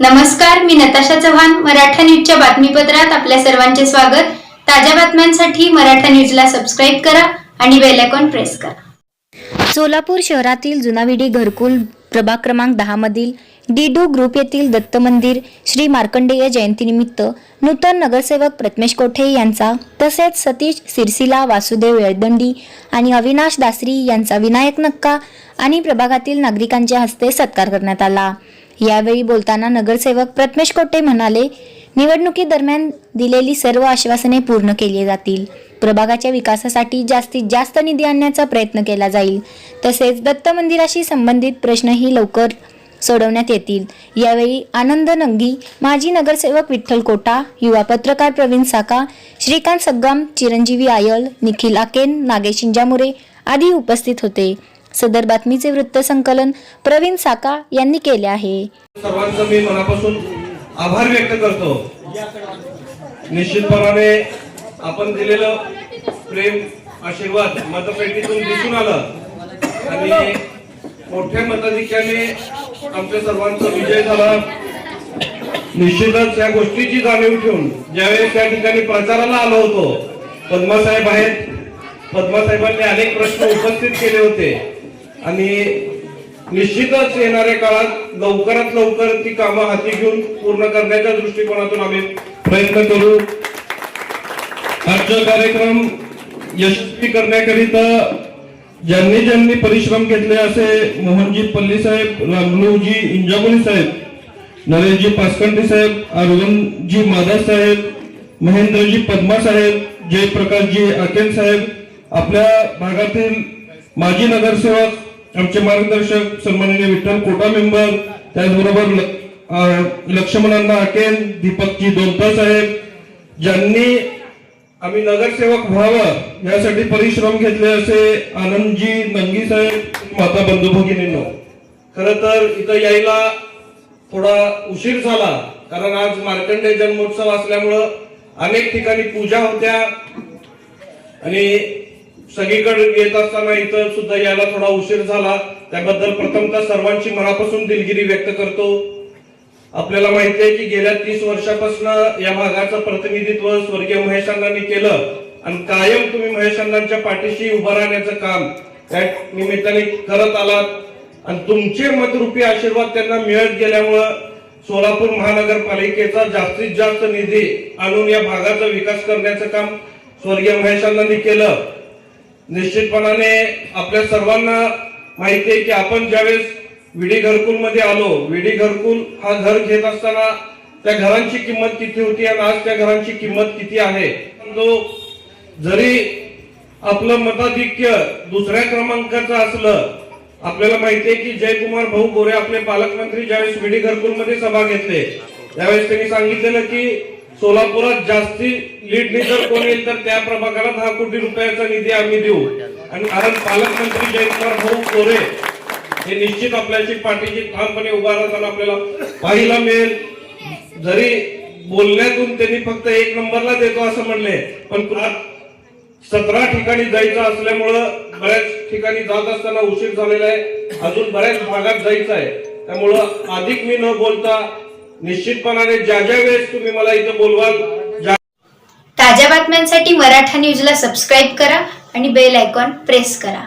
नमस्कार, मी नताशा चव्हाण. मराठा न्यूजच्या बातमीपत्रात आपल्या सर्वांचे स्वागत. ताज्या बातम्यांसाठी मराठा न्यूजला सबस्क्राईब करा आणि बेल आयकॉन प्रेस करा. सोलापूर शहरातील जुनाविडी घरकुल प्रभाग क्रमांक 10 मधील डीडू ग्रुप येथील दत्त मंदिर श्री मार्कंडेय जयंतीनिमित्त नूतन नगरसेवक प्रथमेश कोठे यांचा तसेच सतीश सिरसिला, वासुदेव येळदंडी आणि अविनाश दासरी यांचा विनायक नक्का आणि प्रभागातील नागरिकांच्या हस्ते सत्कार करण्यात आला. यावेळी बोलताना नगरसेवक प्रथमेश कोठे म्हणाले, निवडणुकीदरम्यान दिलेली सर्व आश्वासने पूर्ण केली जातील. प्रभागाच्या विकासासाठी जास्तीत जास्त निधी आणण्याचा प्रयत्न केला जाईल. तसेच दत्त मंदिराशी संबंधित प्रश्नही लवकर सोडवण्यात येतील. यावेळी आनंद नंगी, माजी नगरसेवक विठ्ठल कोटा, युवा पत्रकार प्रवीण साका, श्रीकांत सग्गाम, चिरंजीवी आयल, निखिल आकेन, नागेश इंजामुरे आदी उपस्थित होते. सदर बातमीचे वृत्तसंकलन प्रवीण साका यांनी केले आहे. सर्वांचा मी मनापासून आभार व्यक्त करतो. निश्चितपणाने आपण दिलेलं प्रेम, आशीर्वाद मतपेटीतून दिसून आलं आणि मोठ्या मताधिक्याने आमच्या सर्वांचा विजय झाला. निश्चितच या गोष्टीची जाणीव ठेवून ज्यावेळेस त्या ठिकाणी प्रचाराला आलो होतो, पद्मासाहेब आहेत, पद्मासाहेबांनी अनेक प्रश्न उपस्थित केले होते आणि निश्चितच येणाऱ्या काळात लवकरात लवकर ती कामं हाती घेऊन पूर्ण करण्याच्या दृष्टिकोनातून आम्ही प्रयत्न करू. आजचा कार्यक्रम यशस्वी करण्याकरिता ज्यांनी ज्यांनी परिश्रम घेतले असे मोहनजी पल्ली साहेब, रामलूजी इंजामुरी साहेब, नरेशजी पासकंटे साहेब, अरविंदजी मादास साहेब, महेंद्रजी पद्मा साहेब, जयप्रकाशजी आकेन साहेब, आपल्या भागातील माजी नगरसेवक, आमचे मार्गदर्शक सन्माननीय विठ्ठल कोटा मेंबर, त्याचबरोबर लक्ष्मणांना आकेन, दीपकजी दोलता साहेब, ज्यांनी आम्ही नगरसेवक व्हावं यासाठी परिश्रम घेतले असे आनंदजी नंगी साहेब, माता बंधू भगिनींनो. खरं तर इथं यायला थोडा उशीर झाला, कारण आज मार्कंडेय जन्मोत्सव असल्यामुळं अनेक ठिकाणी पूजा होत्या आणि सगळीकडे येत असताना इथं सुद्धा यायला थोडा उशीर झाला. त्याबद्दल प्रथमतः सर्वांची मनापासून दिलगिरी व्यक्त करतो. आपल्याला माहिती आहे की गेल्या 30 वर्षापासून या भागाचं प्रतिनिधित्व स्वर्गीय महेश अण्णांनी केलं आणि कायम तुम्ही महेश अण्णांच्या पाठीशी उभं राहण्याचं काम त्या निमित्ताने करत आलात आणि तुमचे मतरूपी आशीर्वाद त्यांना मिळत गेल्यामुळं सोलापूर महानगरपालिकेचा जास्तीत जास्त निधी आणून या भागाचा विकास करण्याचं काम स्वर्गीय महेश अण्णांनी केलं. निश्चितपणाने आपल्या सर्वांना माहिती आहे की आपण ज्यावेळेस विडी घरकुल मध्ये आलो, विडी घरकुल हा घर घेत असताना त्या घरांची किंमत किती होती आणि आज त्या घरांची किंमत किती आहे. जरी आपलं मताधिक्य दुसऱ्या क्रमांकाचं असलं, आपल्याला माहिती आहे की जयकुमार भाऊ गोरे आपले पालकमंत्री ज्यावेळेस विडी घरकुल मध्ये सभा घेतले त्यावेळेस त्यांनी सांगितलेलं की सोलापुरात जास्ती लीडनी जर कोण येईल तर त्या प्रभागाला 10 कोटी रुपयाचा निधी आम्ही देऊ. आणि कारण पालकमंत्री जयकुमार भाऊ गोरे हे निश्चित आपल्याची पाठीशी ठामपणे उभा राहताना आपल्याला पाहायला मिळेल. जरी बोलण्यातून त्यांनी फक्त 1 नंबरला देतो असं म्हणले, पण 17 ठिकाणी जायचं असल्यामुळं बऱ्याच ठिकाणी जात असताना उशीर झालेला आहे, अजून बऱ्याच भागात जायचं आहे. त्यामुळं अधिक मी न बोलता निश्चितपणाने ज्या ज्या वेळेस तुम्ही मला इथं बोलवाल. ताज्या बातम्यांसाठी मराठा न्यूजला सबस्क्राईब करा आणि बेल आयकॉन प्रेस करा.